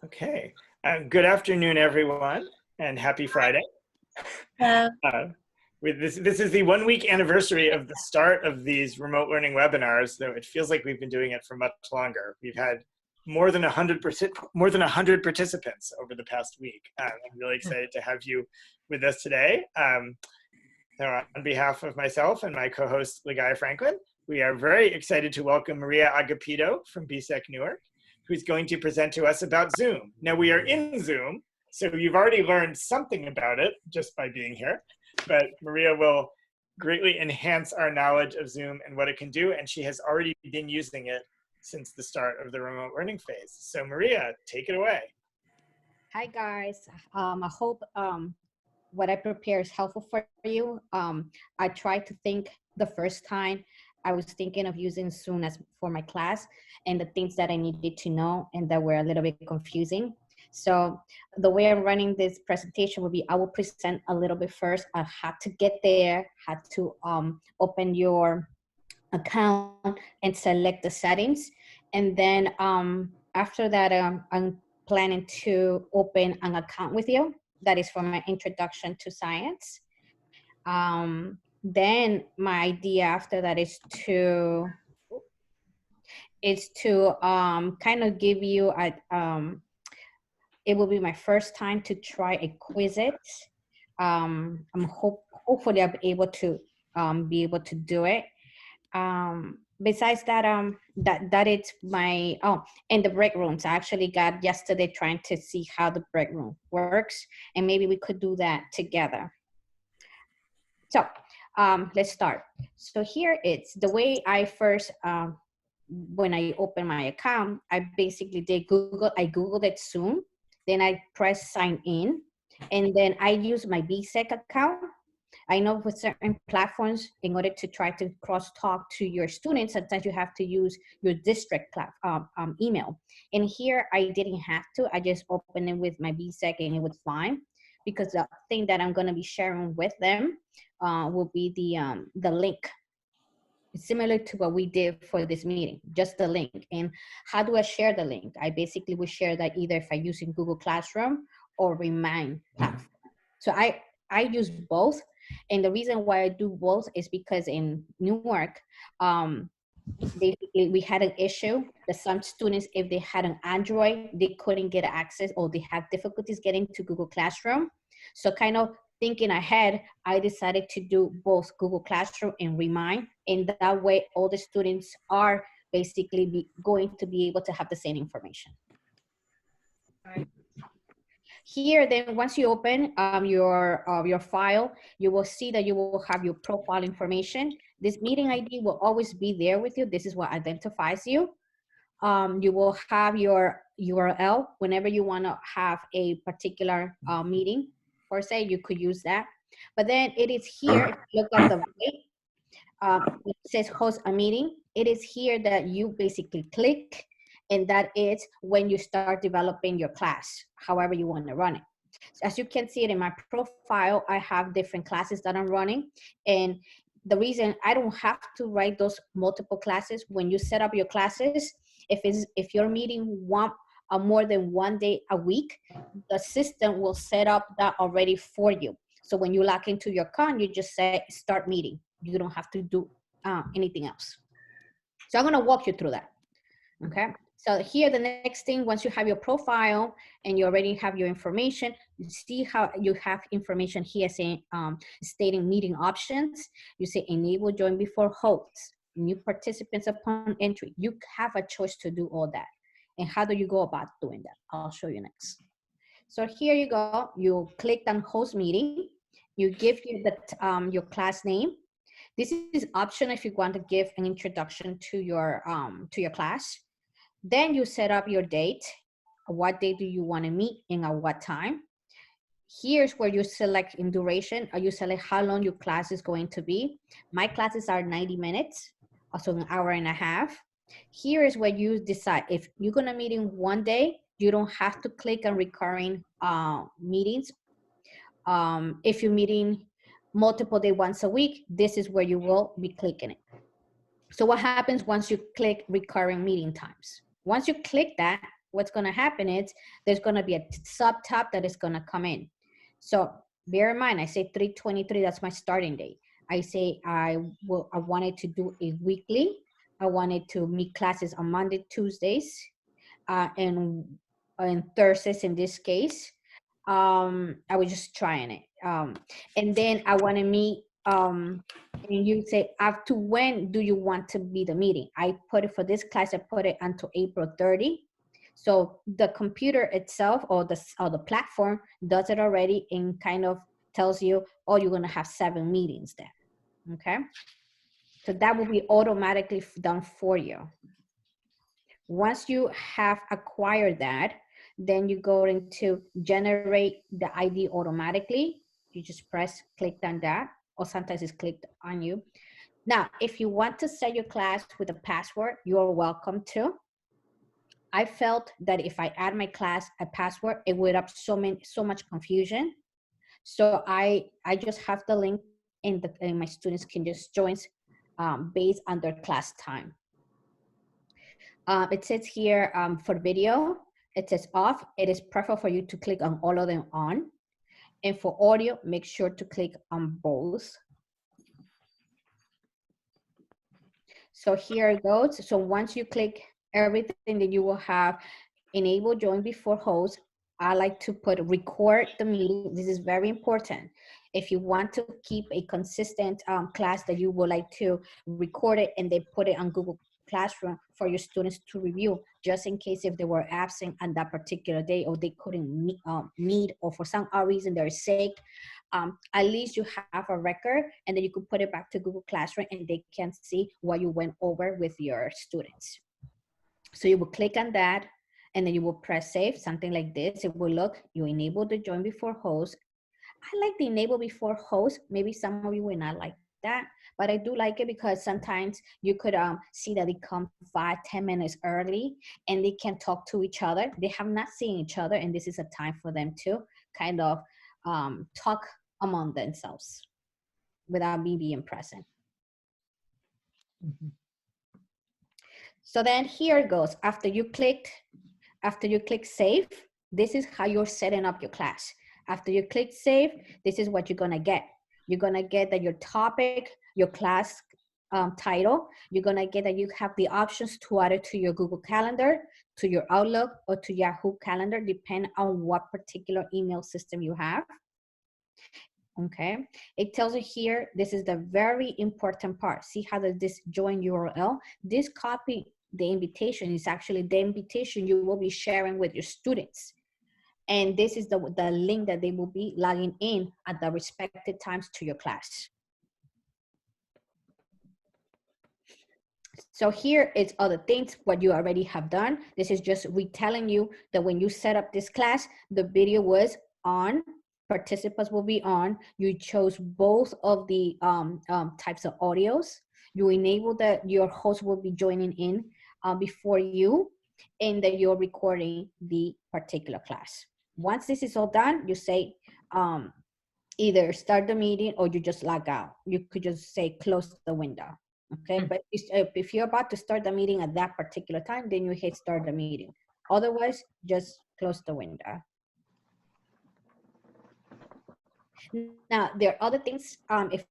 Okay. Good afternoon, everyone, and happy Friday. Uh, Uh, this is the 1 week anniversary of the start of these remote learning webinars, though it feels like we've been doing it for much longer. We've had more than 100 participants over the past week. I'm really excited to have you with us today. So on behalf of myself and my co-host, Ligaya Franklin, we are very excited to welcome Maria Agapito from BSEC Newark, who's going to present to us about Zoom. Now, we are in Zoom, so you've already learned something about it just by being here, but Maria will greatly enhance our knowledge of Zoom and what it can do, and she has already been using it since the start of the remote learning phase. So Maria, take it away. Hi guys, I hope what I prepare is helpful for you. I tried to think the first time I was thinking of using Zoom as for my class and the things that I needed to know and that were a little bit confusing. So the way I'm running this presentation will be, I will present a little bit first on how to get there, how to open your account and select the settings. And then after that, I'm planning to open an account with you. That is for my introduction to science. Then my idea after that is to kind of give you a, it will be my first time to try a Quizlet. Hopefully I'll be able to do it. Besides that, that it's my, and the break rooms. I actually got yesterday trying to see how the break room works, and maybe we could do that together. So let's start. So here it's the way I first, when I opened my account, I basically did I Googled it Zoom, then I pressed sign in, and then I used my BSEC account. I know with certain platforms, in order to try to cross-talk to your students, sometimes you have to use your district email. And here I didn't have to. I just opened it with my BSEC and it was fine, because the thing that I'm going to be sharing with them will be the link. It's similar to what we did for this meeting, just the link. And how do I share the link? I basically will share that either if I'm using Google Classroom or Remind platform. So I use both. And the reason why I do both is because in Newark, basically we had an issue that some students, if they had an Android, they couldn't get access or they have difficulties getting to Google Classroom. So kind of thinking ahead, I decided to do both Google Classroom and Remind. And that way all the students are basically going to be able to have the same information. Here, then once you open your file, you will see that you will have your profile information. This meeting ID will always be there with you. This is what identifies you. You will have your URL whenever you want to have a particular meeting, per se, you could use that. But then it is here, if you look at the right, it says host a meeting. It is here that you basically click, and that is when you start developing your class, however you want to run it. So as you can see it in my profile, I have different classes that I'm running. And the reason I don't have to write those multiple classes, when you set up your classes, if you're meeting more than 1 day a week, the system will set up that already for you. So when you log into your account, you just say start meeting. You don't have to do anything else. So I'm going to walk you through that. Okay. So here, the next thing, once you have your profile and you already have your information, you see how you have information here saying, stating meeting options. You say enable join before hosts, new participants upon entry. You have a choice to do all that. And how do you go about doing that? I'll show you next. So here you go. You click on host meeting. You give your class name. This is optional if you want to give an introduction to your class. Then you set up your date. What day do you want to meet and at what time? Here's where you select in duration, or you select how long your class is going to be. My classes are 90 minutes, also an hour and a half. Here is where you decide if you're going to meet in 1 day, you don't have to click on recurring meetings. If you're meeting multiple days once a week, this is where you will be clicking it. So what happens once you click recurring meeting times? Once you click that, what's going to happen is there's going to be a sub-tab that is going to come in. So bear in mind, I say 3/23, that's my starting date. I say I wanted to do a weekly. I wanted to meet classes on Monday, Tuesdays, and Thursdays in this case. I was just trying it. And then I want to meet, and you say, up to when do you want to be the meeting? I put it for this class, I put it until April 30. So the computer itself or the platform does it already and kind of tells you, oh, you're going to have 7 meetings then. Okay. So that will be automatically done for you. Once you have acquired that, then you go into generate the ID automatically. You just click on that, or sometimes it's clicked on you. Now, if you want to set your class with a password, you're welcome to. I felt that if I add my class a password, it would have so much confusion. So I just have the link and my students can just join based on their class time. It says here for video, it says off. It is preferable for you to click on all of them on. And for audio, make sure to click on both. So here it goes. So once you click everything, that you will have enable join before host. I like to put record the meeting. This is very important. If you want to keep a consistent class that you would like to record it and they put it on Google Classroom for your students to review, just in case if they were absent on that particular day or they couldn't meet or for some odd reason they're sick, at least you have a record and then you could put it back to Google Classroom and they can see what you went over with your students. So you will click on that and then you will press save, something like this. It will look, you enable the join before host. I like the enable before host. Maybe some of you will not like that, but I do like it because sometimes you could see that they come 5-10 minutes early and they can talk to each other. They have not seen each other and this is a time for them to kind of talk among themselves without me being present. So then here it goes. After you click save, this is how you're setting up your class. After you click save, this is what you're gonna get. You're gonna get that your topic, your class title, you're gonna get that you have the options to add it to your Google Calendar, to your Outlook, or to Yahoo Calendar, depending on what particular email system you have. Okay, it tells you here, this is the very important part. See how does this join URL? This copy, the invitation is actually the invitation you will be sharing with your students. And this is the link that they will be logging in at the respective times to your class. So here is other things, what you already have done. This is just retelling you that when you set up this class, the video was on, participants will be on. You chose both of the types of audios. You enable that your host will be joining in before you, and that you're recording the particular class. Once this is all done, you say either start the meeting or you just log out. You could just say close the window. Okay, but if you're about to start the meeting at that particular time, then you hit start the meeting. Otherwise, just close the window. Now, there are other things, if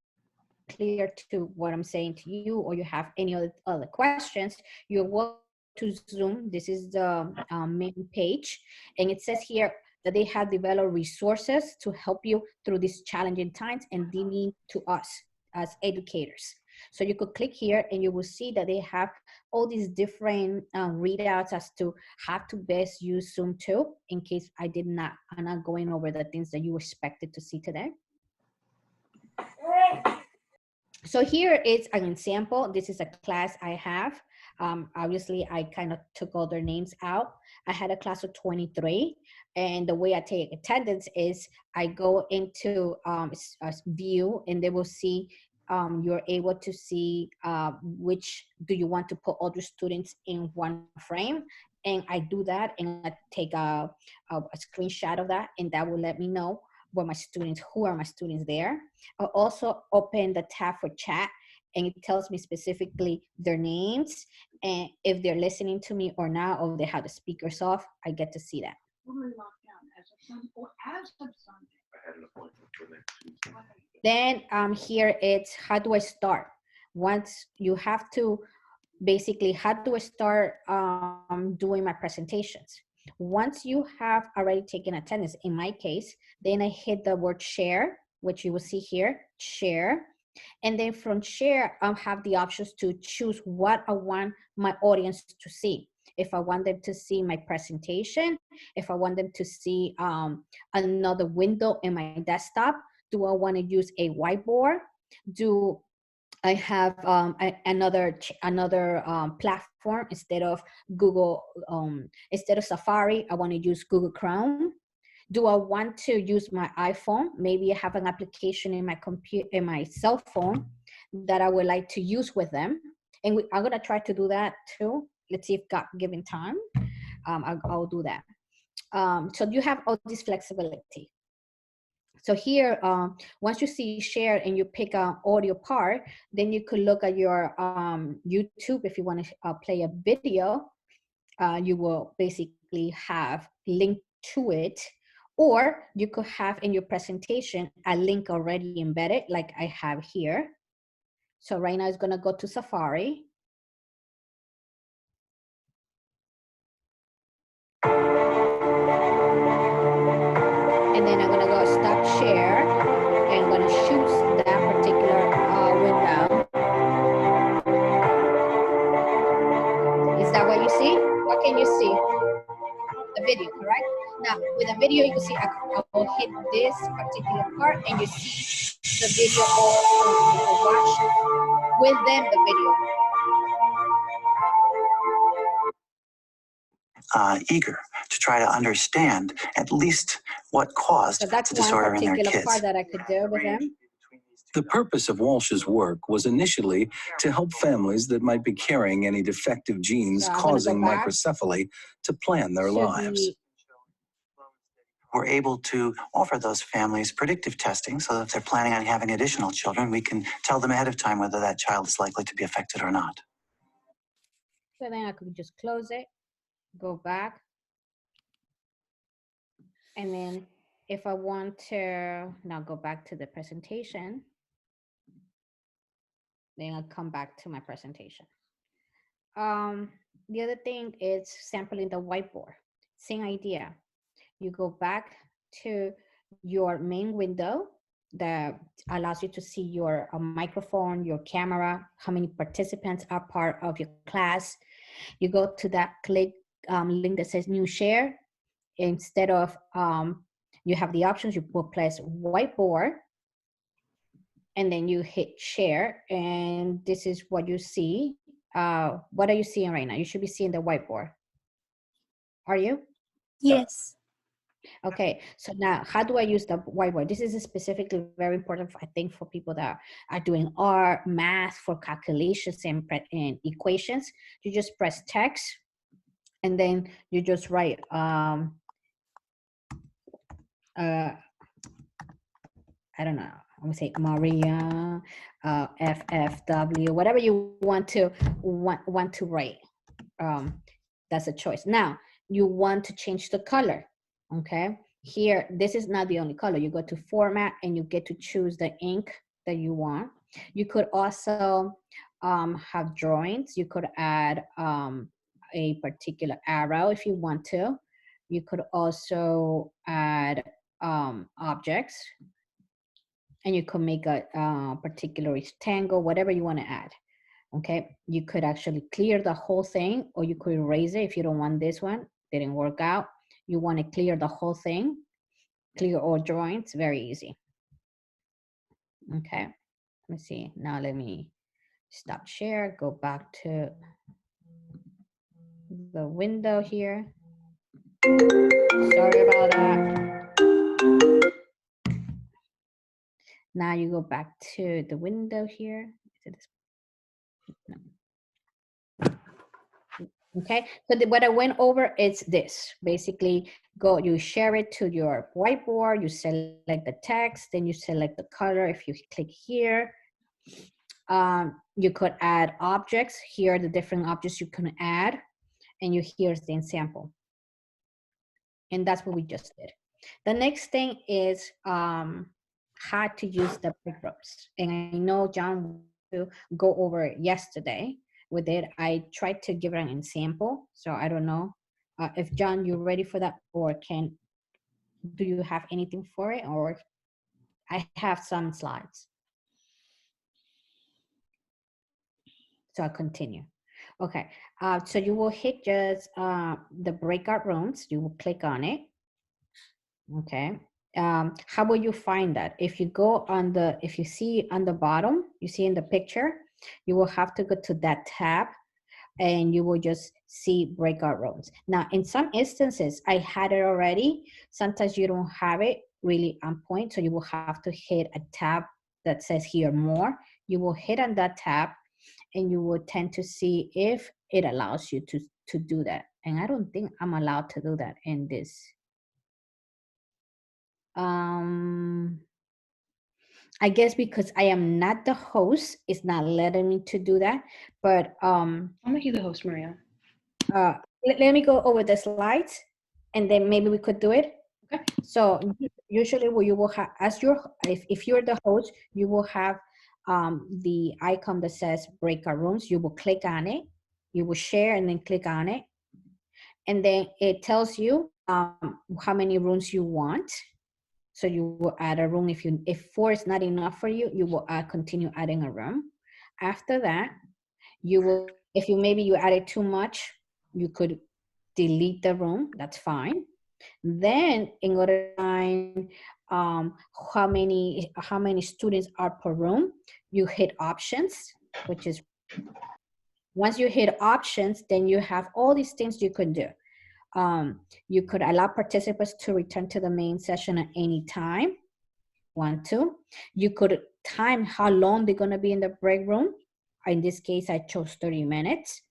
clear to what I'm saying to you, or you have any other questions, you're welcome to Zoom. This is the main page, and it says here that they have developed resources to help you through these challenging times, and they need to us as educators. So you could click here and you will see that they have all these different readouts as to how to best use Zoom too, in case I'm not going over the things that you expected to see today. So here is an example. This is a class I have. Obviously, I kind of took all their names out. I had a class of 23, and the way I take attendance is I go into a view, and they will see, you're able to see which do you want to put all your students in one frame. And I do that, and I take a screenshot of that, and that will let me know who are my students there. I'll also open the tab for chat, and it tells me specifically their names And if they're listening to me or not, or they have the speakers off, I get to see that. Then here it's how do I start? Once you have to basically how do I start doing my presentations? Once you have already taken attendance, in my case, then I hit the word share, which you will see here, share. And then from share, I have the options to choose what I want my audience to see. If I want them to see my presentation, if I want them to see another window in my desktop, do I want to use a whiteboard? Do I have another platform instead of Google, instead of Safari, I want to use Google Chrome. Do I want to use my iPhone? Maybe I have an application in my computer, in my cell phone that I would like to use with them. And I'm gonna try to do that too. Let's see if God given time, I'll do that. So you have all this flexibility. So here, once you see share and you pick an audio part, then you could look at your YouTube. If you want to play a video, you will basically have link to it, or you could have in your presentation a link already embedded like I have here. So right now it's gonna go to Safari. And then I'm gonna go stop share and I'm gonna choose that particular window. Is that what you see? What can you see? The video, correct? Now with the video, you can see I will hit this particular part and you see the video or you can watch with them the video. Eager to try to understand at least what caused the disorder in their kids. That's one particular part that I could do with them. The purpose of Walsh's work was initially to help families that might be carrying any defective genes causing microcephaly to plan their lives. We're able to offer those families predictive testing so that if they're planning on having additional children, we can tell them ahead of time whether that child is likely to be affected or not. So then I could just close it, go back. And then if I want to now go back to the presentation, then I'll come back to my presentation. The other thing is sampling the whiteboard. Same idea. You go back to your main window that allows you to see your microphone, your camera, how many participants are part of your class. You go to that click link that says new share. Instead of, you have the options, you will press whiteboard and then you hit share and this is what you see. What are you seeing right now? You should be seeing the whiteboard. Are you? Yes. Okay, so now how do I use the whiteboard? This is specifically very important, I think, for people that are doing art, math, for calculations and equations. You just press text and then you just write, I don't know, I'm gonna say Maria, FFW, whatever you want to write. That's a choice. Now, you want to change the color, okay? Here, this is not the only color. You go to format and you get to choose the ink that you want. You could also have drawings. You could add a particular arrow if you want to. You could also add objects, and you could make a particular rectangle, whatever you want to add. Okay, you could actually clear the whole thing, or you could erase it if you don't want this one, didn't work out. You want to clear the whole thing, clear all drawings, very easy. Okay, let me see. Now let me stop share, go back to the window here. Sorry about that. Now you go back to the window here. Okay, so what I went over is this. Basically, you share it to your whiteboard, you select the text, then you select the color if you click here. You could add objects. Here are the different objects you can add. And here's the example. And that's what we just did. The next thing is how to use the break rooms. And I know John will go over it yesterday with it. I tried to give it an example. So I don't know if John, you're ready for that, or do you have anything for it? Or I have some slides. So I'll continue. Okay, so you will hit just the breakout rooms. You will click on it. Okay, how will you find that? If you go on if you see on the bottom, you see in the picture, you will have to go to that tab and you will just see breakout rooms. Now, in some instances, I had it already. Sometimes you don't have it really on point, so you will have to hit a tab that says here more. You will hit on that tab and you will tend to see if it allows you to do that. And I don't think I'm allowed to do that in this. I guess because I am not the host, it's not letting me to do that. But I'll make you the host, Maria. let me go over the slides and then maybe we could do it. Okay. So usually what you will have, as if you're the host, you will have the icon that says breakout rooms. You will click on it, you will share and then click on it. And then it tells you how many rooms you want. So you will add a room. If 4 is not enough for you, you will continue adding a room. After that, you will, if maybe you added too much, you could delete the room. That's fine. Then in order to find how many students are per room, you hit options, which is, once you hit options, then you have all these things you could do. You could allow participants to return to the main session at any time. 1, 2. You could time how long they're going to be in the break room. In this case, I chose 30 minutes.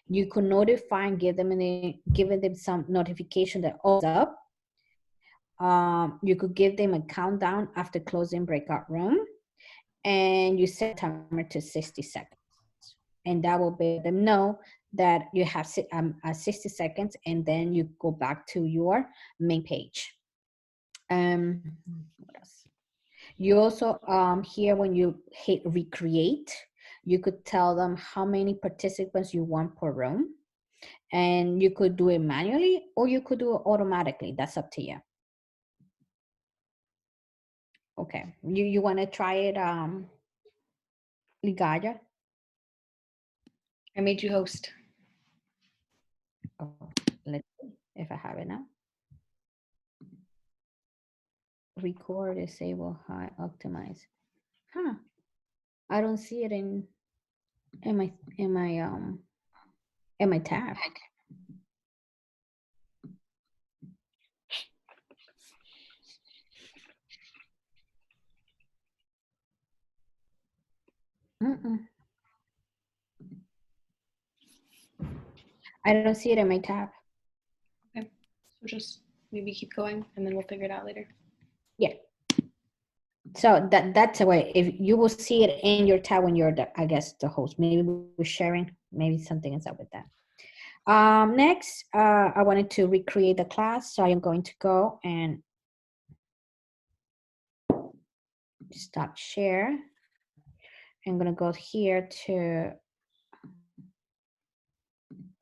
You could notify and give them some notification that all's up. You could give them a countdown after closing breakout room, and you set timer to 60 seconds. And that will let them know that you have 60 seconds, and then you go back to your main page. What else? You also, here when you hit recreate, you could tell them how many participants you want per room. And you could do it manually or you could do it automatically. That's up to you. Okay, you want to try it, Ligaya? I made you host. Oh, let's see if I have it now. Record, disable, high, optimize. Huh? I don't see it in my tab. I don't see it in my tab. Okay, so just maybe keep going and then we'll figure it out later. Yeah. So that's a way. If you will see it in your tab when you're I guess the host. Maybe we're sharing. Maybe something is up with that. Next, I wanted to recreate the class, so I am going to go and stop share. I'm gonna go here to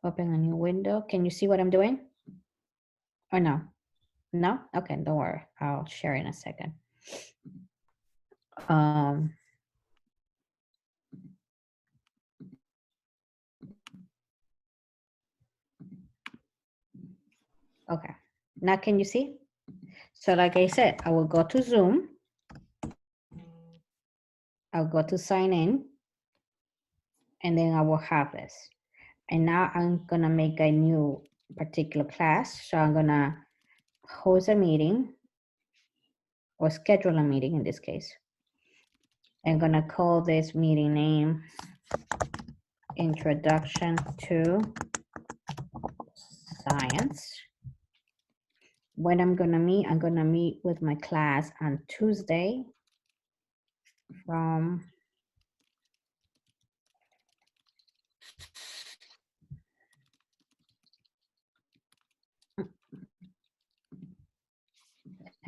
open a new window. Can you see what I'm doing? Or no? No? Okay, don't worry. I'll share in a second. Okay, now can you see? So like I said, I will go to Zoom. I'll go to sign in. And then I will have this. And now I'm gonna make a new particular class. So I'm gonna host a meeting or schedule a meeting in this case. I'm gonna call this meeting name Introduction to Science. When I'm gonna meet with my class on Tuesday from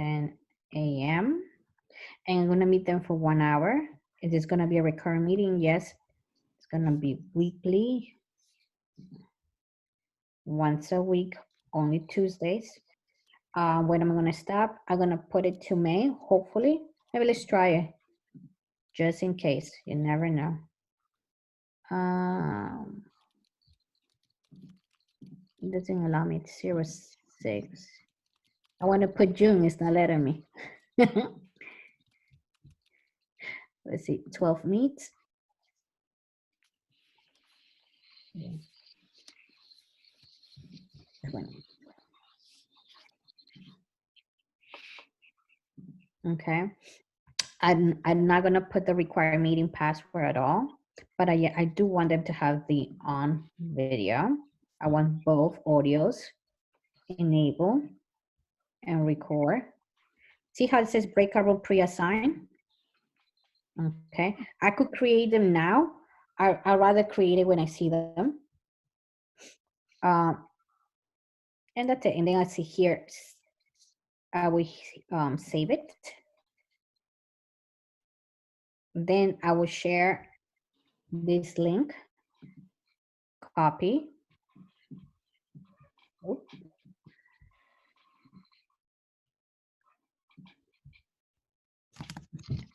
10 a.m. And I'm gonna meet them for 1 hour. Is this gonna be a recurring meeting? Yes. It's gonna be weekly, once a week, only Tuesdays. When am I gonna stop? I'm gonna put it to May, hopefully. Maybe let's try it, just in case, you never know. It doesn't allow me to 06. I wanna put June, it's not letting me. Let's see, 12 meets. Okay, I'm not gonna put the required meeting password at all, but I do want them to have the on video. I want both audios, enable and record. See how it says breakout room pre-assigned? Okay, I could create them now. I'd rather create it when I see them. And that's it. And then I see here, I will save it. Then I will share this link, copy. Oops.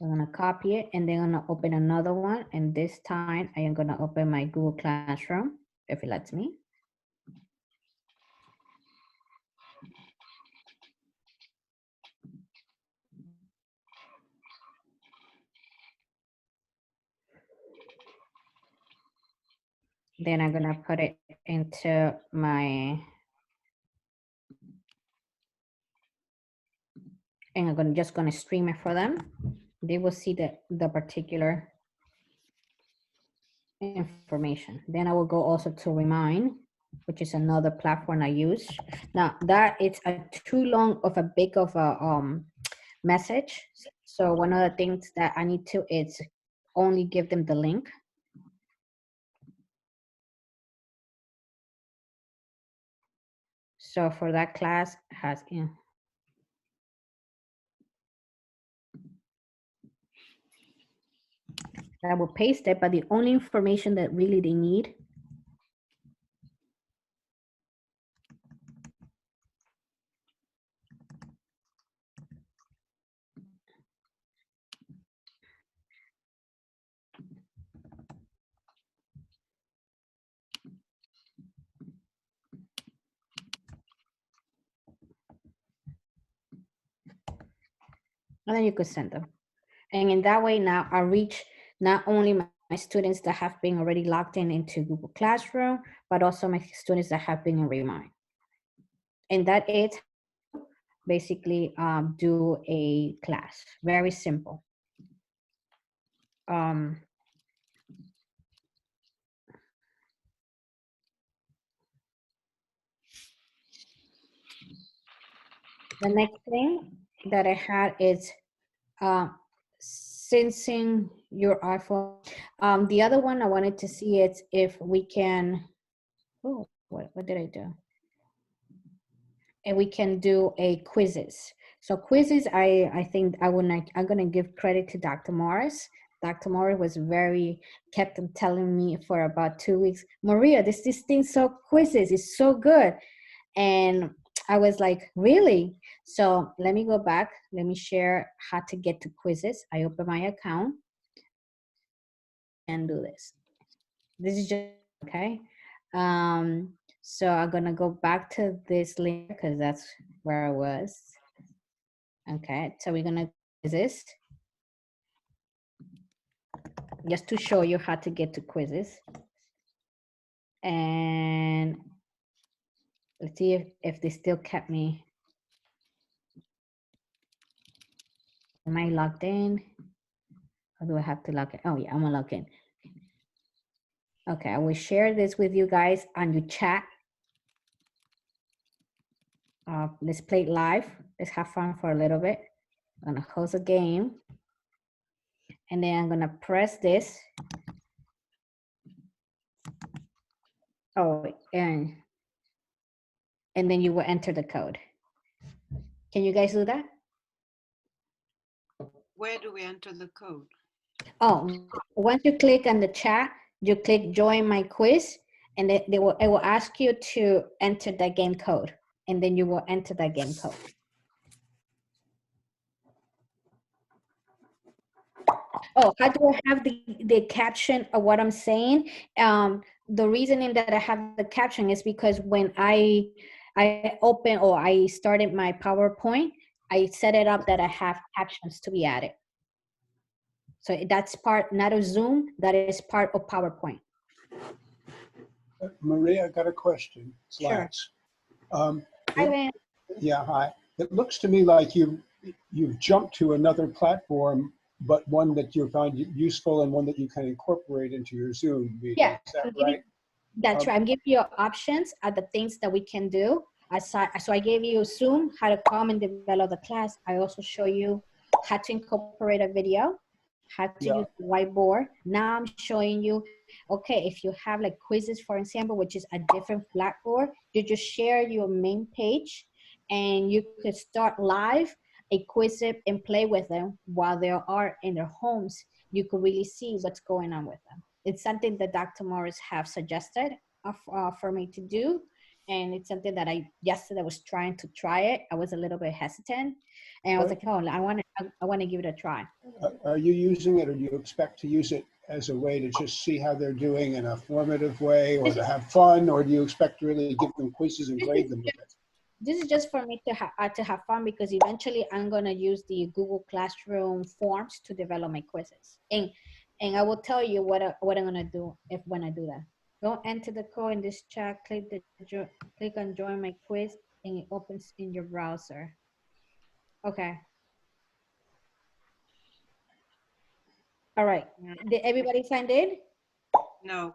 I'm gonna copy it and then I'm gonna open another one. And this time I am gonna open my Google Classroom, if it lets me. Then I'm gonna put it into my, and I'm just gonna stream it for them. They will see the particular information. Then I will go also to Remind, which is another platform I use. Now that it's a too long of a big of a message. So one of the things that I need to is only give them the link. So for that class has in. I will paste it, but the only information that really they need and then you could send them. And in that way now I reach not only my students that have been already logged in into Google Classroom, but also my students that have been in Remind. And that is basically do a class, very simple. The next thing that I had is syncing your iPhone. The other one I wanted to see is if we can, oh, what did I do? And we can do a quizzes. So quizzes, I think I'm gonna give credit to Dr. Morris. Dr. Morris was kept on telling me for about 2 weeks, Maria, this thing so quizzes, it's so good. And I was like, really? So let me go back. Let me share how to get to quizzes. I open my account and do this. This is just, okay. So I'm gonna go back to this link because that's where I was. Okay, so we're gonna do this just to show you how to get to quizzes. And let's see if they still kept me. Am I logged in? Or do I have to log in? Oh yeah, I'm gonna log in. Okay, I will share this with you guys on your chat. Let's play it live. Let's have fun for a little bit. I'm gonna host a game. And then I'm gonna press this. Oh, and then you will enter the code. Can you guys do that? Where do we enter the code? Oh, once you click on the chat, you click join my quiz, and it will ask you to enter the game code, and then you will enter the game code. Oh, how do I have the caption of what I'm saying? The reasoning that I have the caption is because when I open or I started my PowerPoint, I set it up that I have captions to be added. So that's part, not of Zoom, that is part of PowerPoint. Maria, I got a question. It's Sure. Lance. Hi, Van. Yeah, hi. It looks to me like you've jumped to another platform, but one that you find useful and one that you can incorporate into your Zoom meeting. Yeah, Is that I'm giving- right? That's right. I'm giving you options of the things that we can do. So I gave you Zoom, how to come and develop the class. I also show you how to incorporate a video, how to Yeah. use the whiteboard. Now I'm showing you, okay, if you have like quizzes, for example, which is a different Blackboard, you just share your main page and you could start live a quiz and play with them while they are in their homes. You could really see what's going on with them. It's something that Dr. Morris have suggested for me to do. And it's something that I yesterday was trying to try it. I was a little bit hesitant, and I was like, "Oh, I want to give it a try." Are you using it, or do you expect to use it as a way to just see how they're doing in a formative way, or to have fun, or do you expect to really give them quizzes and grade them with it? This is just for me to have fun, because eventually I'm gonna use the Google Classroom forms to develop my quizzes, and I will tell you what I'm gonna do when I do that. Go enter the code in this chat, click on join my quiz, and it opens in your browser. Okay. All right. Did everybody signed in? No.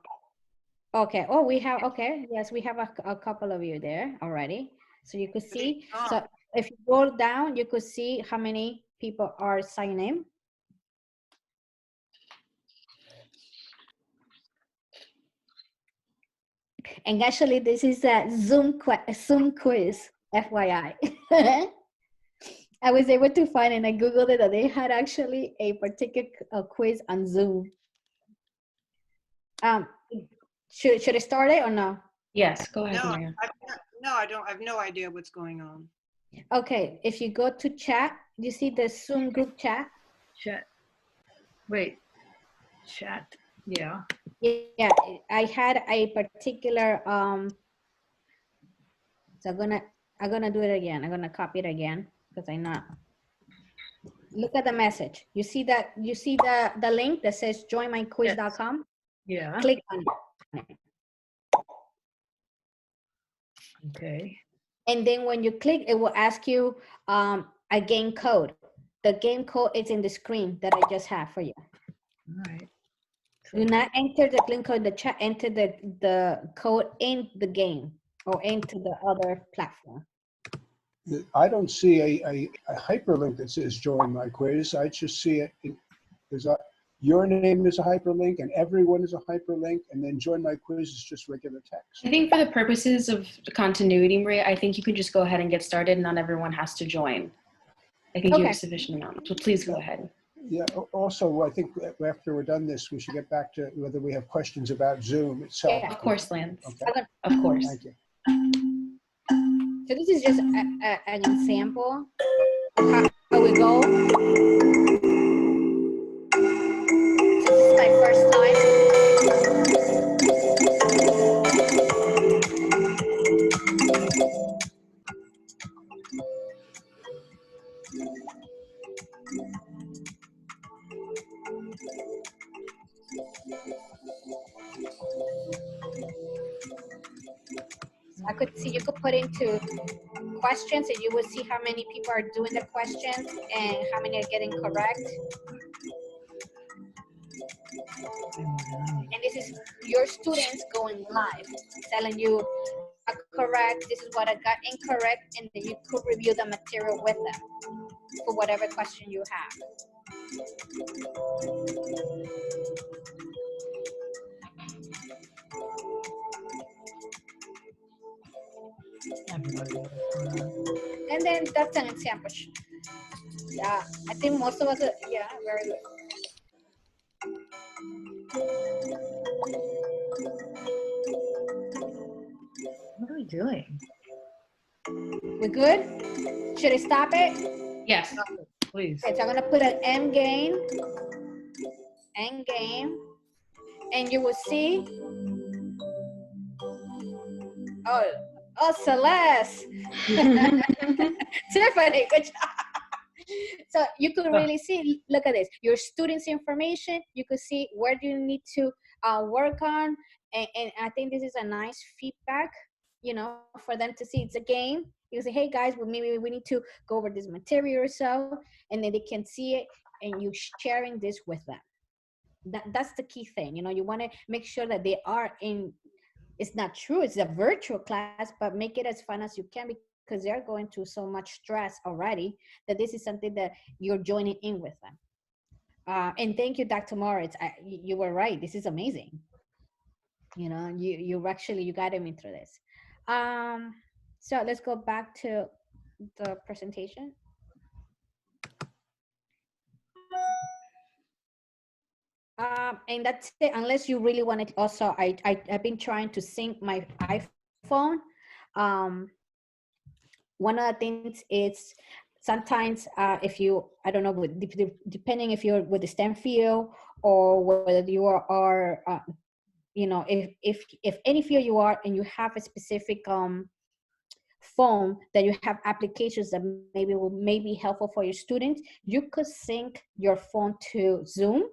Okay. Oh, we have, okay. Yes, we have a couple of you there already. So you could see. So if you go down, you could see how many people are signing in. And actually, this is a Zoom quiz, FYI. I was able to find, and I Googled it, that they had actually a particular quiz on Zoom. Should I start it or no? Yes, go ahead, No, Maria. I don't. I have no idea what's going on. Okay, if you go to chat, you see the Zoom group chat? Chat. Wait. Chat. Yeah. Yeah, I had a particular, so I'm gonna do it again. I'm gonna copy it again because I'm not. Look at the message. You see that? You see the link that says joinmyquiz.com? Yeah. Click on it. Okay. And then when you click, it will ask you a game code. The game code is in the screen that I just have for you. All right. Do not enter the link code in the chat, enter the code in the game or into the other platform. I don't see a hyperlink that says join my quiz. I just see it. Your name is a hyperlink and everyone is a hyperlink, and then join my quiz is just regular text. I think for the purposes of continuity, Maria, I think you can just go ahead and get started. Not everyone has to join. I think you Okay. have sufficient amount. So please go ahead. Yeah, also, I think after we're done this, we should get back to whether we have questions about Zoom itself. Yeah. Of course, Lance. Okay, Of course. thank you. So this is just an example of how we go. This is my first time. I could see, you could put into questions and you will see how many people are doing the questions and how many are getting correct. And this is your students going live, telling you correct, this is what I got incorrect, and then you could review the material with them for whatever question you have. And then that's an example. Yeah, I think most of us are, yeah, very good. What are we doing? We good? Should I stop it? Yes. Please. Okay, so I'm gonna put an end game, and you will see, oh, Celeste. Tiffany, good job. So you could really see, look at this, your students' information, you could see where do you need to work on, and I think this is a nice feedback, you know, for them to see it's a game. You say, hey guys, well, maybe we need to go over this material or so, and then they can see it, and you sharing this with them. That's the key thing, you know, you want to make sure that they are in, it's not true, it's a virtual class, but make it as fun as you can, because they're going through so much stress already, that this is something that you're joining in with them. And thank you, Dr. Moritz. You were right. This is amazing. You know, you actually, you got me through this. So let's go back to the presentation. And that's it, unless you really want it. Also, I've been trying to sync my iPhone. One of the things is sometimes if you, I don't know, depending if you're with the STEM field or whether you are you know, if any field you are and you have a specific phone that you have applications that maybe may be helpful for your students, you could sync your phone to Zoom.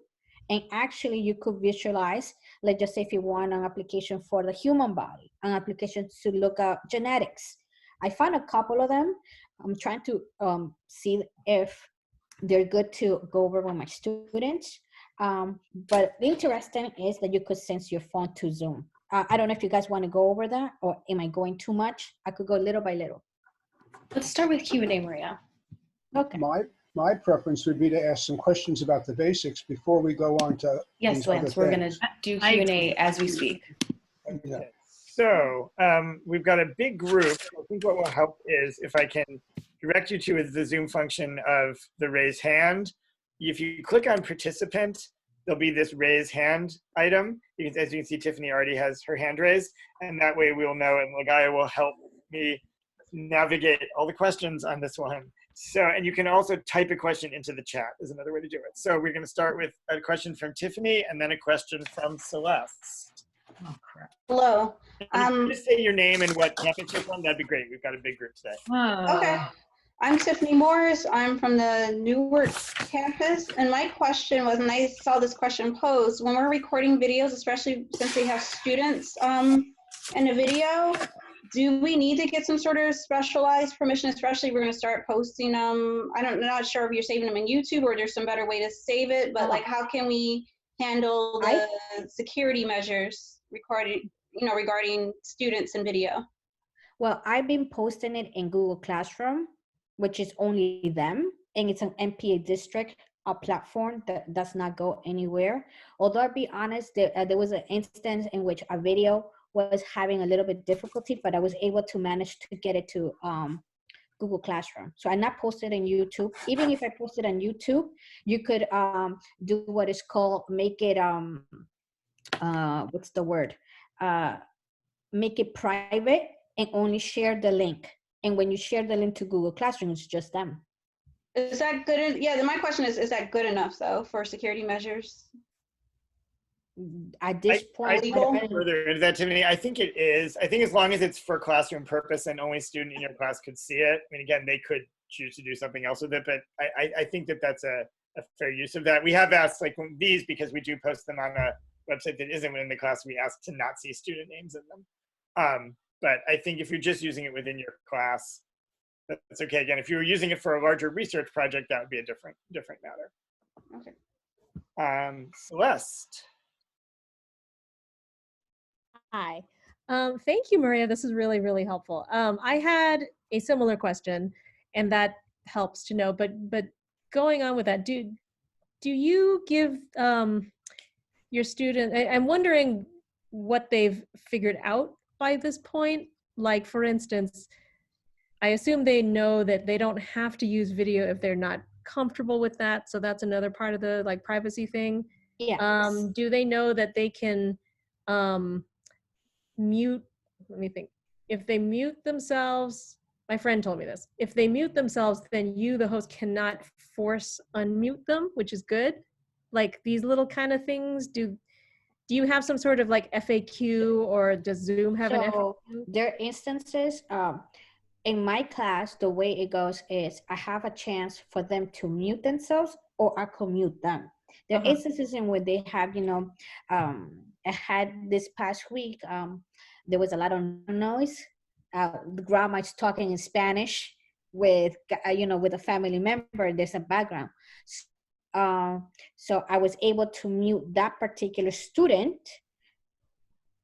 And actually you could visualize, let's just say if you want an application for the human body, an application to look at genetics. I found a couple of them. I'm trying to see if they're good to go over with my students. But the interesting is that you could sense your phone to Zoom. I don't know if you guys want to go over that, or am I going too much? I could go little by little. Let's start with Q&A, Maria. Okay. My preference would be to ask some questions about the basics before we go on to Yes, these other Lance, we're going to things. do Q&A as we speak. Yeah. So we've got a big group. I think what will help is if I can direct you to the Zoom function of the raise hand. If you click on participant, there'll be this raise hand item. As you can see, Tiffany already has her hand raised, and that way we'll know, and Lagaya will help me navigate all the questions on this one. So, and you can also type a question into the chat is another way to do it. So we're going to start with a question from Tiffany and then a question from Celeste. Oh, crap. Hello. And if you just say your name and what campus you're from, that'd be great. We've got a big group today. Okay. I'm Tiffany Morris. I'm from the Newark campus. And my question was, and I saw this question posed, when we're recording videos, especially since we have students in a video, do we need to get some sort of specialized permission, especially if we're going to start posting them? I'm not sure if you're saving them in YouTube or there's some better way to save it, but like how can we handle the security measures regarding students and video? Well, I've been posting it in Google Classroom, which is only them, and it's an MPA district platform that does not go anywhere. Although I'll be honest, there was an instance in which a video was having a little bit difficulty, but I was able to manage to get it to Google Classroom. So I not posted on YouTube. Even if I posted on YouTube, you could do what is called, make it, what's the word? Make it private and only share the link. And when you share the link to Google Classroom, it's just them. Is that good? Yeah, my question is that good enough though for security measures? At this point, further into that, Tiffany, I think it is. I think as long as it's for classroom purpose and only student in your class could see it. I mean, again, they could choose to do something else with it, but I think that that's a fair use of that. We have asked like these, because we do post them on a website that isn't within the class, we ask to not see student names in them. But I think if you're just using it within your class, that's okay. Again, if you were using it for a larger research project, that would be a different matter. Okay. Celeste. Hi. Thank you, Maria. This is really, really helpful. I had a similar question, and that helps to know. But going on with that, do you give your student? I'm wondering what they've figured out by this point. Like, for instance, I assume they know that they don't have to use video if they're not comfortable with that? So that's another part of the like privacy thing. Yeah. Do they know that they can mute? Let me think. If they mute themselves, my friend told me this. If they mute themselves, then you, the host, cannot force unmute them, which is good. Like these little kind of things. Do you have some sort of like FAQ, or does Zoom have an FAQ? So there are instances, in my class, the way it goes is I have a chance for them to mute themselves or I can mute them. There are instances in where they have, I had this past week, there was a lot of noise. The grandma is talking in Spanish with, with a family member, there's a background. So I was able to mute that particular student,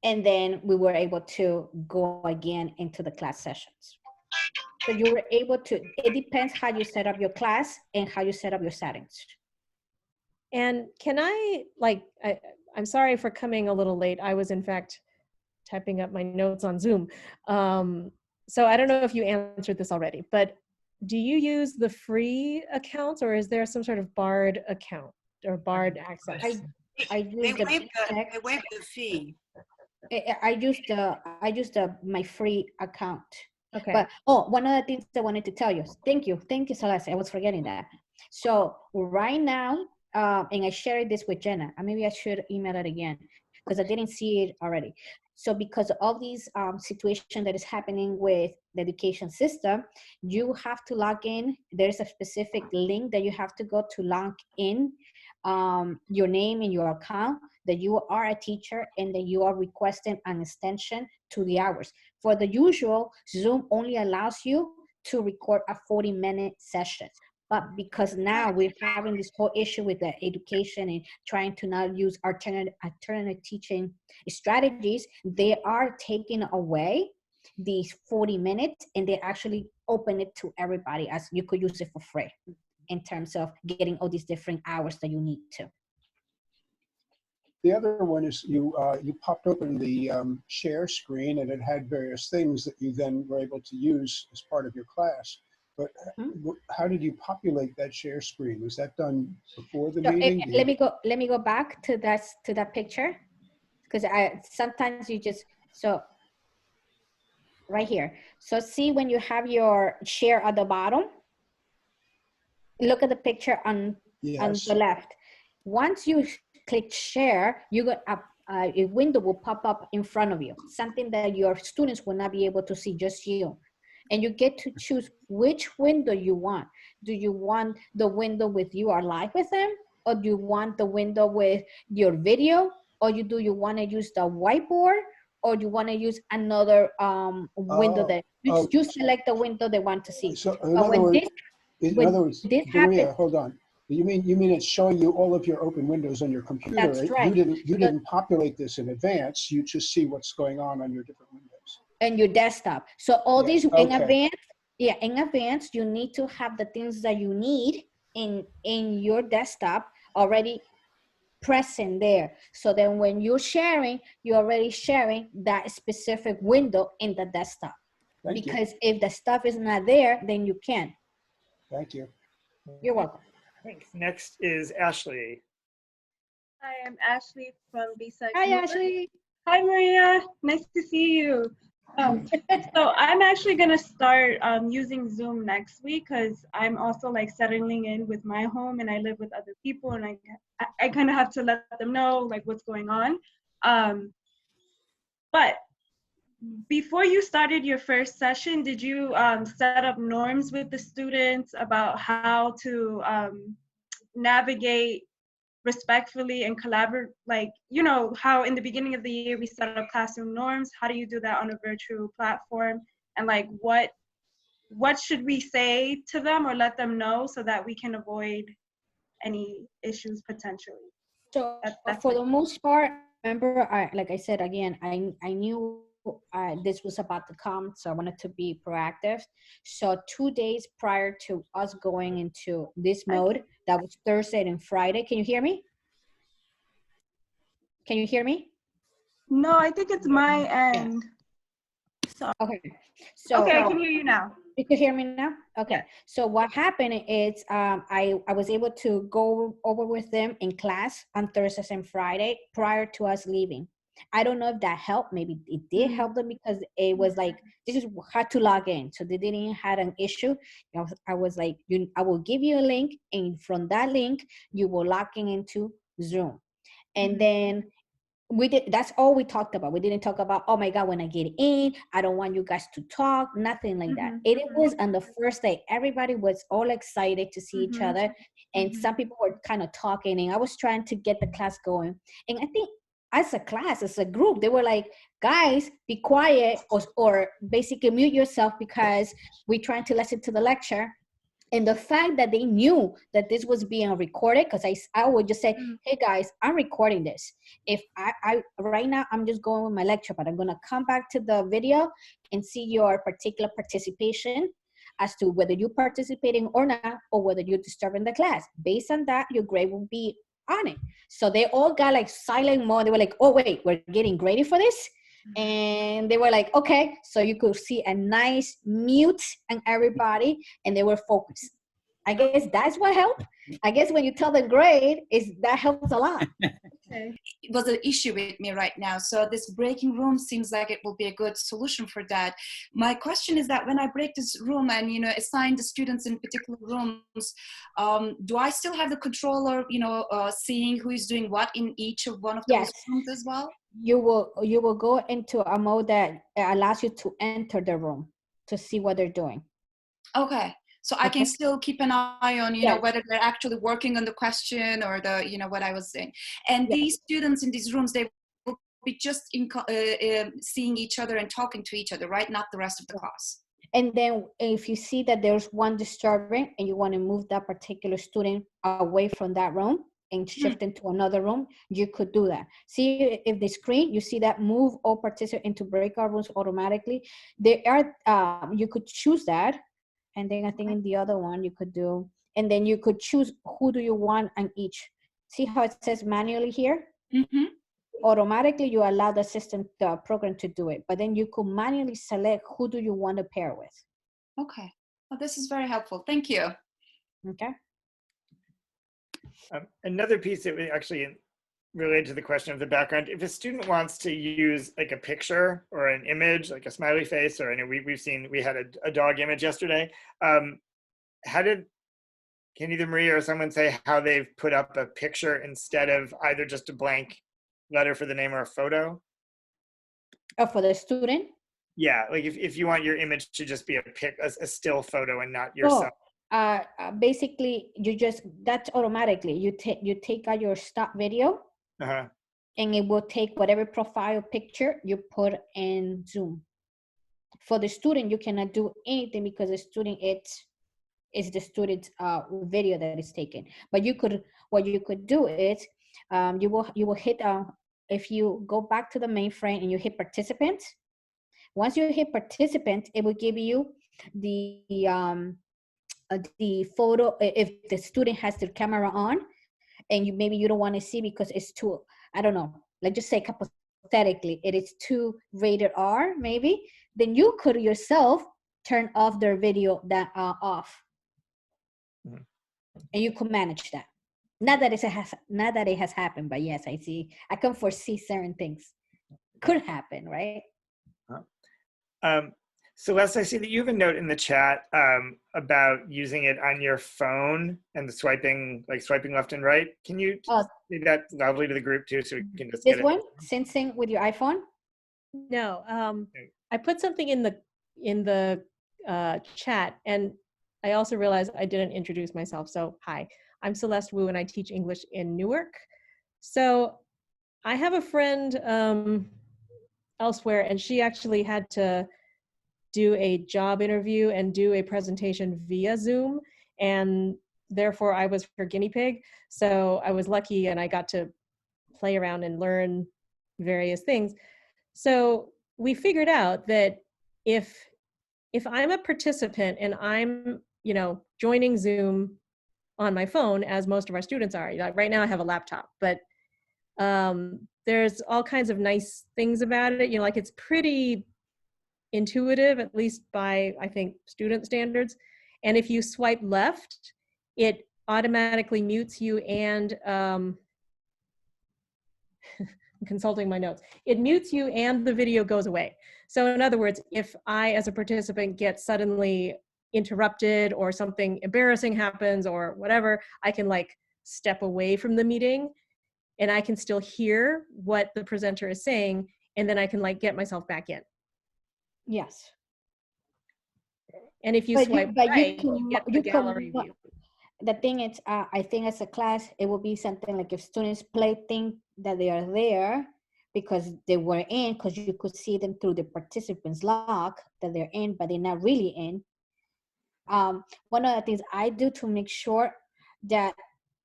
and then we were able to go again into the class sessions. So you were able to, it depends how you set up your class and how you set up your settings. And can I, I'm sorry for coming a little late. I was in fact typing up my notes on Zoom. So I don't know if you answered this already, but do you use the free accounts, or is there some sort of barred account or barred access? I use They waived the fee. I used my free account. Okay. But one of the things I wanted to tell you. Thank you, Celeste. I was forgetting that. So right now, and I shared this with Jenna. Maybe I should email it again because I didn't see it already. So because of these situation that is happening with the education system, you have to log in. There's a specific link that you have to go to log in, your name and your account, that you are a teacher and that you are requesting an extension to the hours. For the usual, Zoom only allows you to record a 40-minute session. But because now we're having this whole issue with the education and trying to now use alternative teaching strategies, they are taking away these 40 minutes and they actually open it to everybody, as you could use it for free in terms of getting all these different hours that you need to. The other one is you popped open the share screen and it had various things that you then were able to use as part of your class. But how did you populate that share screen? Was that done before the meeting? Let me go back to that picture, because sometimes you just, so right here. So see when you have your share at the bottom, look at the picture on the left. Once you click share, you got a window will pop up in front of you, something that your students will not be able to see, just you. And you get to choose which window you want. Do you want the window with you are live with them? Or do you want the window with your video? Or do you want to use the whiteboard? Or do you want to use another window that you select the window they want to see? So in other words, Maria, hold on. You mean it's showing you all of your open windows on your computer? That's right. You didn't populate this in advance. You just see what's going on your different windows. And your desktop. So all these in advance, you need to have the things that you need in your desktop already present there. So then when you're sharing, you're already sharing that specific window in the desktop. Because if the stuff is not there, then you can't. Thank you. You're welcome. Thanks. Next is Ashley. Hi, I'm Ashley from B-Side. Hi, Ashley. Hi, Maria. Nice to see you. So I'm actually going to start using Zoom next week because I'm also like settling in with my home and I live with other people and I kind of have to let them know like what's going on. But before you started your first session, did you set up norms with the students about how to navigate respectfully and collaborate, like, how in the beginning of the year we set up classroom norms? How do you do that on a virtual platform? And like, what should we say to them or let them know so that we can avoid any issues potentially? So for the most part, remember, like I said, again, I knew this was about to come, so I wanted to be proactive. So 2 days prior to us going into this mode, that was Thursday and Friday. Can you hear me? Can you hear me? No, I think it's my end. Okay. So okay, I can hear you now. You can hear me now? Okay. So what happened is I was able to go over with them in class on Thursdays and Friday prior to us leaving. I don't know if that helped. Maybe it did help them because it was like, this is how to log in. So they didn't have an issue. I was like, I will give you a link, and from that link, you will log in into Zoom. And then that's all we talked about. We didn't talk about, oh my God, when I get in, I don't want you guys to talk, nothing like that. It was on the first day. Everybody was all excited to see each other. And some people were kind of talking, and I was trying to get the class going. And I think as a class, as a group, they were like, guys, be quiet, or basically mute yourself because we're trying to listen to the lecture. And the fact that they knew that this was being recorded, because I would just say, hey guys, I'm recording this. If I right now, I'm just going with my lecture, but I'm gonna come back to the video and see your particular participation as to whether you're participating or not, or whether you're disturbing the class. Based on that, your grade will be on it. So they all got like silent mode. They were like, oh wait, we're getting ready for this. And they were like, okay. So you could see a nice mute on everybody, and they were focused. I guess that's what helped. I guess when you tell the grade, that helps a lot. It was an issue with me right now. So this breaking room seems like it will be a good solution for that. My question is that when I break this room and, assign the students in particular rooms, do I still have the controller, seeing who is doing what in each of one of those rooms as well? You will go into a mode that allows you to enter the room to see what they're doing. Okay. So I can still keep an eye on, whether they're actually working on the question or the, what I was saying. And these students in these rooms, they will be just seeing each other and talking to each other, right? Not the rest of the class. And then if you see that there's one disturbing and you want to move that particular student away from that room and shift into another room, you could do that. See if the screen, you see that move all participants into breakout rooms automatically. There are, you could choose that. And then I think in the other one you could do, and then you could choose who do you want on each. See how it says manually here? Automatically you allow the system, the program to do it, but then you could manually select who do you want to pair with. Okay, well, this is very helpful. Thank you. Okay. Another piece that we actually related to the question of the background, if a student wants to use like a picture or an image, like a smiley face, or I know we had a dog image yesterday. Can either Maria or someone say how they've put up a picture instead of either just a blank letter for the name or a photo? Oh, for the student? Yeah, like if you want your image to just be a still photo and not yourself. Basically, that's automatically. You take out your stop video. And it will take whatever profile picture you put in Zoom. For the student, you cannot do anything because the student, it's the student's video that is taken. But what you could do is you will hit if you go back to the mainframe and you hit participants. Once you hit participant, it will give you the photo if the student has their camera on. And maybe you don't want to see because it's too, I don't know, let's just say hypothetically, it is too rated R maybe, then you could yourself turn off their video off. And you could manage that. Not that it has happened, but yes, I can foresee certain things could happen, right? Celeste, I see that you have a note in the chat about using it on your phone and the swiping left and right. Can you say that loudly to the group too, so we can just get it? This one, Sensing with your iPhone? No, I put something in the chat, and I also realized I didn't introduce myself. So hi, I'm Celeste Wu, and I teach English in Newark. So I have a friend elsewhere, and she actually had to do a job interview and do a presentation via Zoom, and therefore I was her guinea pig. So I was lucky and I got to play around and learn various things. So we figured out that if I'm a participant and I'm, joining Zoom on my phone, as most of our students are, like right now I have a laptop, but there's all kinds of nice things about it. Like it's pretty intuitive, at least by, I think, student standards. And if you swipe left, it automatically mutes you and, I'm consulting my notes. It mutes you and the video goes away. So in other words, if I, as a participant, get suddenly interrupted or something embarrassing happens or whatever, I can like step away from the meeting and I can still hear what the presenter is saying, and then I can like get myself back in. Yes. And if you But swipe but right, you get the you gallery can, view. the thing is, I think as a class, it will be something like if students think that they are there because they were in, because you could see them through the participants log that they're in, but they're not really in. One of the things I do to make sure that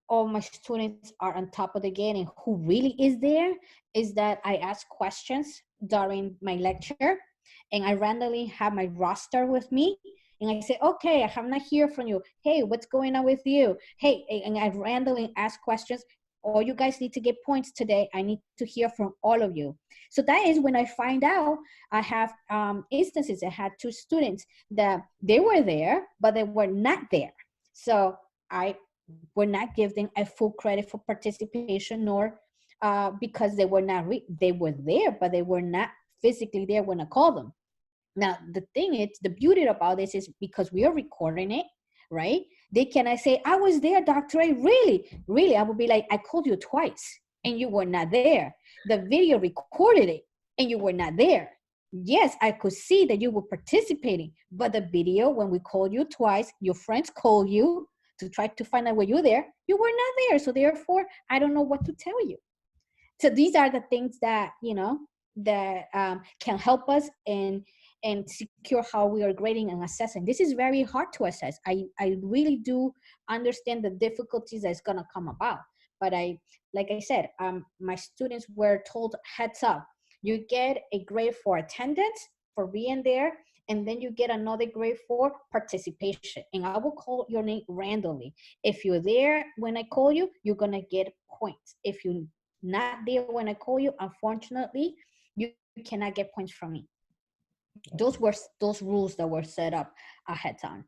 all my students are on top of the game and who really is there is that I ask questions during my lecture, and I randomly have my roster with me. And I say, okay, I have not heard from you. Hey, what's going on with you? Hey, and I randomly ask questions. All you guys need to get points today. I need to hear from all of you. So that is when I find out. I have instances. I had 2 students that they were there, but they were not there. So I would not give them a full credit for participation, nor because they were not, they were there, but they were not physically there when I called them. Now, the thing is, the beauty about this is because we are recording it, right? They cannot say, I was there, Dr. A, really? I would be like, I called you twice and you were not there. The video recorded it and you were not there. Yes, I could see that you were participating, but the video, when we called you twice, your friends called you to try to find out were you there, you were not there. So therefore, I don't know what to tell you. So these are the things that, you know, that can help us and secure how we are grading and assessing. This is very hard to assess. I really do understand the difficulties that's gonna come about. But like I said, my students were told, heads up, you get a grade for attendance, for being there, and then you get another grade for participation. And I will call your name randomly. If you're there when I call you, you're gonna get points. If you're not there when I call you, unfortunately, you cannot get points from me. Those were those rules that were set up ahead time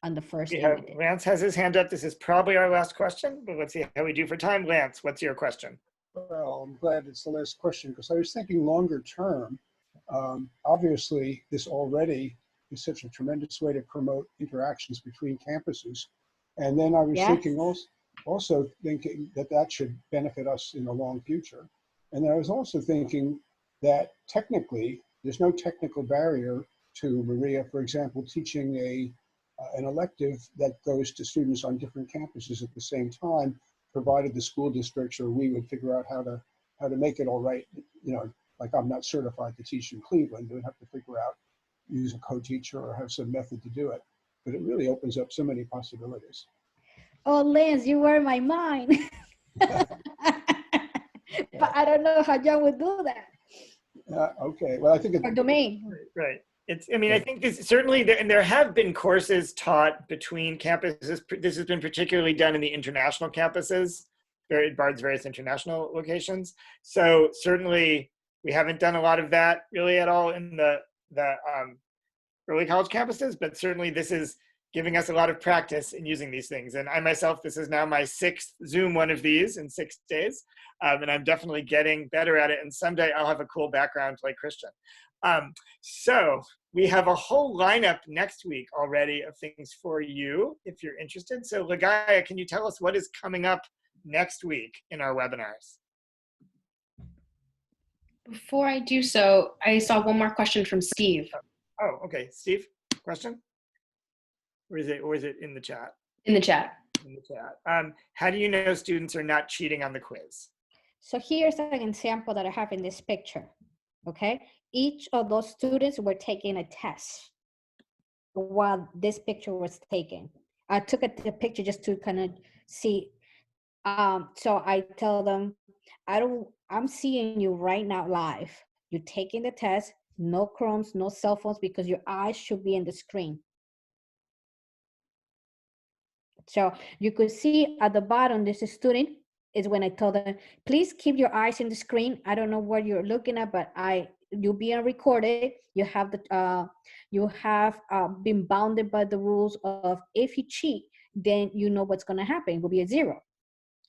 on the first day. Lance has his hand up. This is probably our last question, but let's see how we do for time. Lance, what's your question? Well, I'm glad it's the last question because I was thinking longer term. Obviously, this already is such a tremendous way to promote interactions between campuses. And then I was thinking also thinking that should benefit us in the long future. And I was also thinking that technically, there's no technical barrier to Maria, for example, teaching an elective that goes to students on different campuses at the same time, provided the school districts or we would figure out how to make it all right. You know, like I'm not certified to teach in Cleveland, we'd have to figure out, use a co-teacher or have some method to do it. But it really opens up so many possibilities. Oh, Lance, you were my mind. But I don't know how John would do that. Okay, well, I think it's domain. Right. It's, I mean, I think this certainly, and there have been courses taught between campuses. This has been particularly done in the international campuses, Bard's various international locations. So certainly we haven't done a lot of that really at all in the early college campuses, but certainly this is giving us a lot of practice in using these things. And I myself, this is now my 6th Zoom one of these in 6 days. And I'm definitely getting better at it. And someday I'll have a cool background like Christian. So we have a whole lineup next week already of things for you if you're interested. So Ligaya, can you tell us what is coming up next week in our webinars? Before I do so, I saw one more question from Steve. Oh, okay. Steve, question? Or is it in the chat? In the chat. In the chat. How do you know students are not cheating on the quiz? So here's an example that I have in this picture, okay? Each of those students were taking a test while this picture was taken. I took the picture just to kind of see. So I tell them, I'm seeing you right now live. You're taking the test, no Chromes, no cell phones, because your eyes should be in the screen. So you could see at the bottom, this student is when I told them, please keep your eyes in the screen. I don't know what you're looking at, but you're being recorded. You have been bounded by the rules of, if you cheat, then you know what's going to happen. It will be a 0.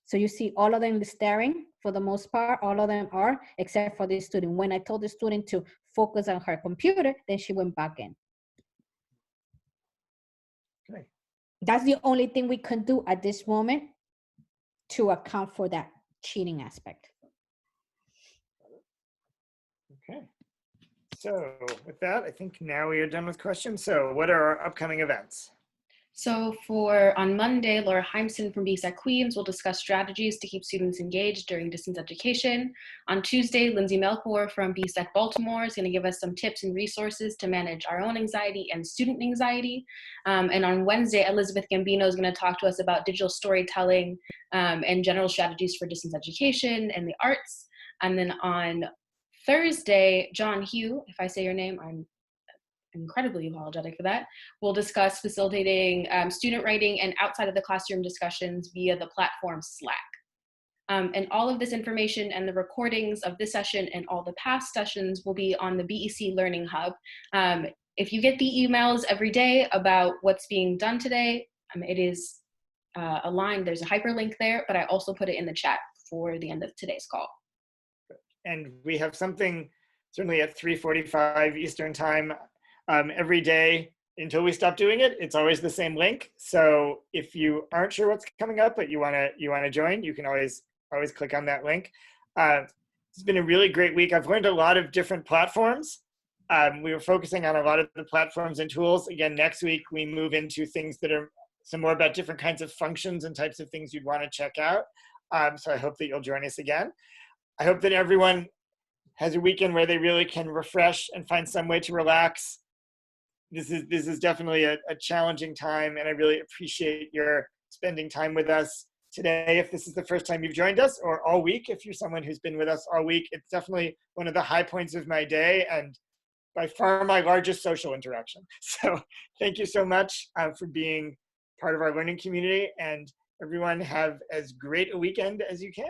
So you see all of them staring. For the most part, all of them are, except for this student. When I told the student to focus on her computer, then she went back in. Okay. That's the only thing we can do at this moment to account for that cheating aspect. Okay. So with that, I think now we are done with questions. So what are our upcoming events? So on Monday, Laura Heimson from BSEC Queens will discuss strategies to keep students engaged during distance education. On Tuesday, Lindsay Melchor from BSEC Baltimore is going to give us some tips and resources to manage our own anxiety and student anxiety. And on Wednesday, Elizabeth Gambino is going to talk to us about digital storytelling and general strategies for distance education and the arts. And then on Thursday, John Hugh, if I say your name, I'm incredibly apologetic for that. We'll discuss facilitating student writing and outside of the classroom discussions via the platform Slack. And all of this information and the recordings of this session and all the past sessions will be on the BEC Learning Hub. If you get the emails every day about what's being done today, it is aligned. There's a hyperlink there, but I also put it in the chat for the end of today's call. And we have something certainly at 3:45 Eastern time every day until we stop doing it. It's always the same link. So if you aren't sure what's coming up, but you wanna join, you can always click on that link. It's been a really great week. I've learned a lot of different platforms. We were focusing on a lot of the platforms and tools. Again, next week we move into things that are some more about different kinds of functions and types of things you'd want to check out. So I hope that you'll join us again. I hope that everyone has a weekend where they really can refresh and find some way to relax. This is definitely a challenging time, and I really appreciate your spending time with us today. If this is the first time you've joined us, or all week, if you're someone who's been with us all week, it's definitely one of the high points of my day and by far my largest social interaction. So thank you so much for being part of our learning community, and everyone have as great a weekend as you can.